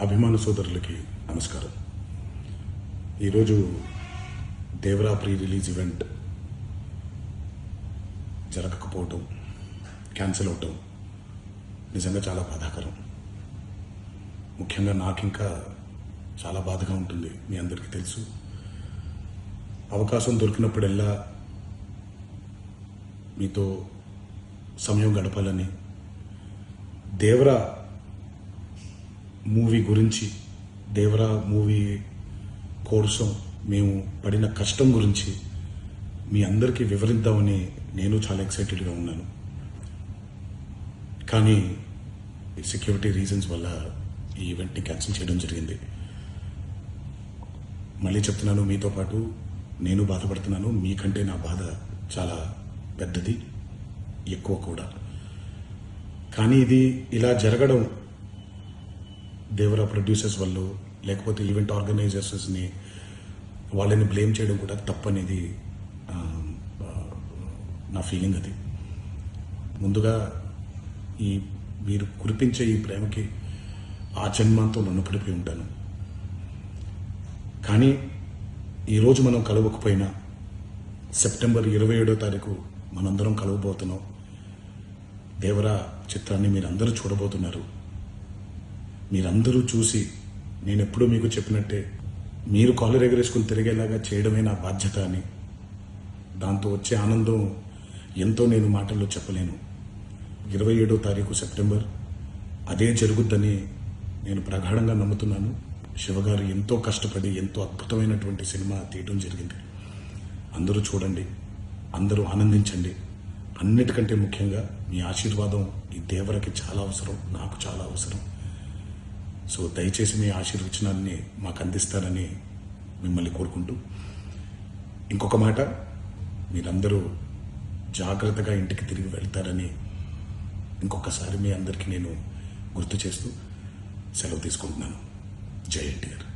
అభిమాన సోదరులకి నమస్కారం. ఈరోజు దేవరా ప్రీ రిలీజ్ ఈవెంట్ జరగకపోవటం, క్యాన్సిల్ అవటం నిజంగా చాలా బాధాకరం. ముఖ్యంగా నాకు ఇంకా చాలా బాధగా ఉంటుంది. మీ అందరికీ తెలుసు, అవకాశం దొరికినప్పుడల్లా మీతో సమయం గడపాలని, దేవరా మూవీ గురించి, దేవరా మూవీ కోసం మేము పడిన కష్టం గురించి మీ అందరికీ వివరిద్దామని నేను చాలా ఎక్సైటెడ్గా ఉన్నాను. కానీ సెక్యూరిటీ రీజన్స్ వల్ల ఈ ఈవెంట్ని క్యాన్సిల్ చేయడం జరిగింది. మళ్ళీ చెప్తున్నాను, మీతో పాటు నేను బాధపడుతున్నాను. మీకంటే నా బాధ చాలా పెద్దది, ఎక్కువ కూడా. కానీ ఇది ఇలా జరగడం దేవరా ప్రొడ్యూసర్స్ వల్ల, లేకపోతే ఈవెంట్ ఆర్గనైజర్స్ని వాళ్ళని బ్లేమ్ చేయడం కూడా తప్పనేది నా ఫీలింగ్. అది ముందుగా మీరు కురిపించే ఈ ప్రేమకి ఆ జన్మంతో నన్ను పడిపోయి ఉంటాను. కానీ ఈరోజు మనం కలవకపోయినా సెప్టెంబర్ 27వ తారీఖు మనందరం కలవబోతున్నాం. దేవరా చిత్రాన్ని మీరందరూ చూడబోతున్నారు. మీరందరూ చూసి, నేను ఎప్పుడూ మీకు చెప్పినట్టే, మీరు కాలర్ ఎగరేసుకుని తిరిగేలాగా చేయడమే నా బాధ్యత అని, దాంతో వచ్చే ఆనందం ఎంతో నేను మాటల్లో చెప్పలేను. 27వ తారీఖు సెప్టెంబర్ అదే జరుగుద్దని నేను ప్రగాఢంగా నమ్ముతున్నాను. శివగారు ఎంతో కష్టపడి ఎంతో అద్భుతమైనటువంటి సినిమా తీయడం జరిగింది. అందరూ చూడండి, అందరూ ఆనందించండి. అన్నిటికంటే ముఖ్యంగా మీ ఆశీర్వాదం ఈ దేవరకి చాలా అవసరం, నాకు చాలా అవసరం. సో దయచేసి మీ ఆశీర్వచనాన్ని మాకు అందిస్తారని మిమ్మల్ని కోరుకుంటూ, ఇంకొక మాట, మీరందరూ జాగ్రత్తగా ఇంటికి తిరిగి వెళ్తారని ఇంకొకసారి మీ అందరికీ నేను గుర్తు చేస్తూ సెలవు తీసుకుంటున్నాను. జై ఎన్టీఆర్.